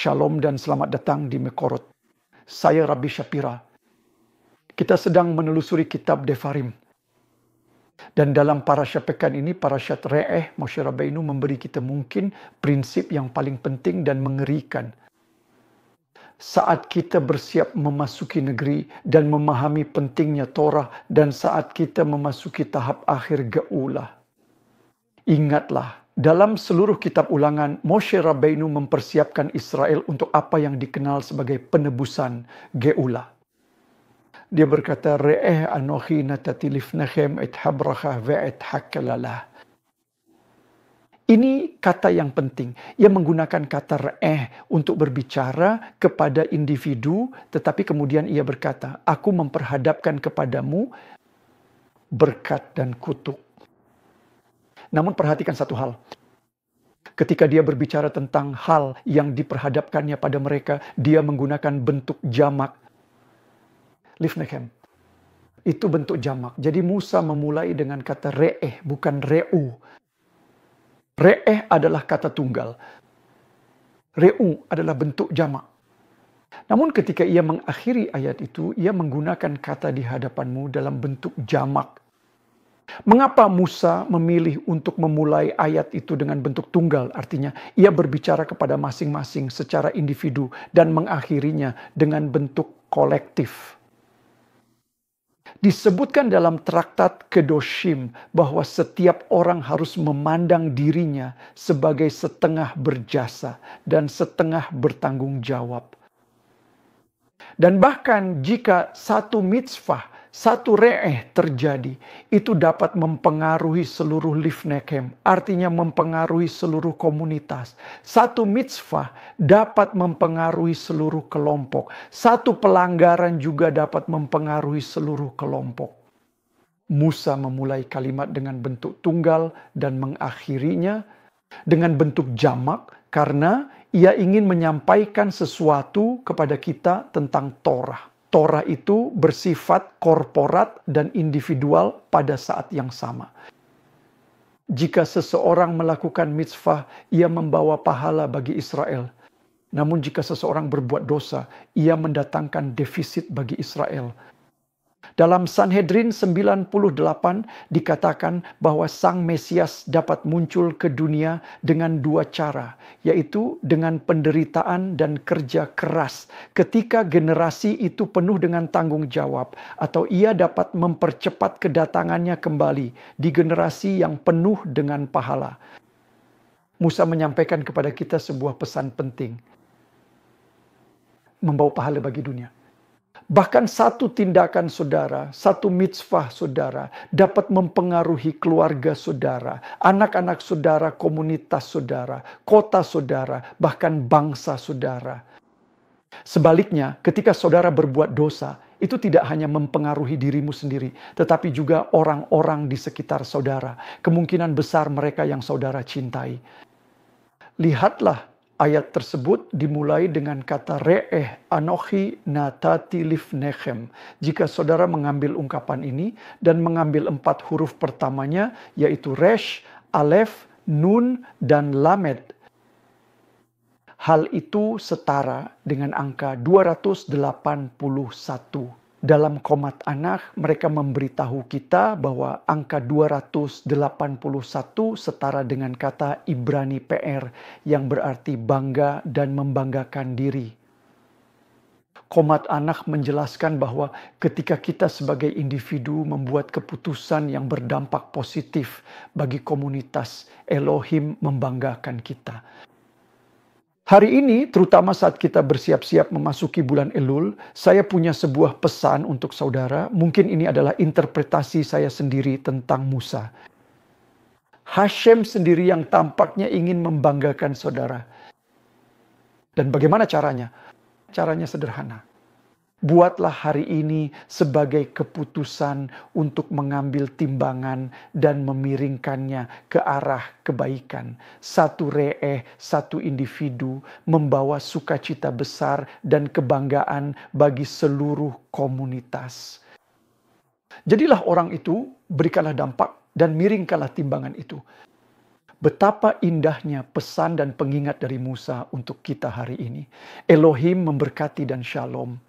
Shalom dan selamat datang di Mekorot. Saya Rabbi Shapira. Kita sedang menelusuri kitab Devarim. Dan dalam parashat pekan ini, parashat Re'eh, Moshe Rabbeinu memberi kita mungkin prinsip yang paling penting dan mengerikan. Saat kita bersiap memasuki negeri dan memahami pentingnya Torah, dan saat kita memasuki tahap akhir Geulah. Ingatlah, dalam seluruh kitab Ulangan, Moshe Rabbeinu mempersiapkan Israel untuk apa yang dikenal sebagai penebusan Geulah. Dia berkata, Re'eh anochi natati lifnechem et habracha ve'et hakelalah. Ini kata yang penting. Ia menggunakan kata re'eh untuk berbicara kepada individu, tetapi kemudian ia berkata, aku memperhadapkan kepadamu berkat dan kutuk. Namun perhatikan satu hal. Ketika dia berbicara tentang hal yang diperhadapkannya pada mereka, dia menggunakan bentuk jamak. Lifnechem. Itu bentuk jamak. Jadi Musa memulai dengan kata re'eh, bukan re'u. Re'eh adalah kata tunggal. Re'u adalah bentuk jamak. Namun ketika ia mengakhiri ayat itu, ia menggunakan kata di hadapanmu dalam bentuk jamak. Mengapa Musa memilih untuk memulai ayat itu dengan bentuk tunggal? Artinya, ia berbicara kepada masing-masing secara individu dan mengakhirinya dengan bentuk kolektif. Disebutkan dalam traktat Kedoshim bahwa setiap orang harus memandang dirinya sebagai setengah berjasa dan setengah bertanggung jawab. Dan bahkan jika satu mitzvah, satu re'eh terjadi, itu dapat mempengaruhi seluruh lifnechem, artinya mempengaruhi seluruh komunitas. Satu mitzvah dapat mempengaruhi seluruh kelompok. Satu pelanggaran juga dapat mempengaruhi seluruh kelompok. Musa memulai kalimat dengan bentuk tunggal dan mengakhirinya dengan bentuk jamak karena ia ingin menyampaikan sesuatu kepada kita tentang Torah. Torah itu bersifat korporat dan individual pada saat yang sama. Jika seseorang melakukan mitzvah, ia membawa pahala bagi Israel. Namun jika seseorang berbuat dosa, ia mendatangkan defisit bagi Israel. Dalam Sanhedrin 98 dikatakan bahwa Sang Mesias dapat muncul ke dunia dengan dua cara, yaitu dengan penderitaan dan kerja keras ketika generasi itu penuh dengan tanggung jawab, atau ia dapat mempercepat kedatangannya kembali di generasi yang penuh dengan pahala. Musa menyampaikan kepada kita sebuah pesan penting, membawa pahala bagi dunia. Bahkan satu tindakan saudara, satu mitzvah saudara dapat mempengaruhi keluarga saudara, anak-anak saudara, komunitas saudara, kota saudara, bahkan bangsa saudara. Sebaliknya, ketika saudara berbuat dosa, itu tidak hanya mempengaruhi dirimu sendiri, tetapi juga orang-orang di sekitar saudara. Kemungkinan besar mereka yang saudara cintai. Lihatlah. Ayat tersebut dimulai dengan kata re'eh anochi natati lifnechem. Jika saudara mengambil ungkapan ini dan mengambil 4 huruf pertamanya, yaitu resh, alef, nun, dan lamed. Hal itu setara dengan angka 281. Dalam Qomat Anach, mereka memberitahu kita bahwa angka 281 setara dengan kata Ibrani PR yang berarti bangga dan membanggakan diri. Qomat Anach menjelaskan bahwa ketika kita sebagai individu membuat keputusan yang berdampak positif bagi komunitas, Elohim membanggakan kita. Hari ini, terutama saat kita bersiap-siap memasuki bulan Elul, saya punya sebuah pesan untuk saudara. Mungkin ini adalah interpretasi saya sendiri tentang Musa. Hashem sendiri yang tampaknya ingin membanggakan saudara. Dan bagaimana caranya? Caranya sederhana. Buatlah hari ini sebagai keputusan untuk mengambil timbangan dan memiringkannya ke arah kebaikan. Satu re'eh, satu individu membawa sukacita besar dan kebanggaan bagi seluruh komunitas. Jadilah orang itu, berikanlah dampak dan miringkanlah timbangan itu. Betapa indahnya pesan dan pengingat dari Musa untuk kita hari ini. Elohim memberkati dan shalom.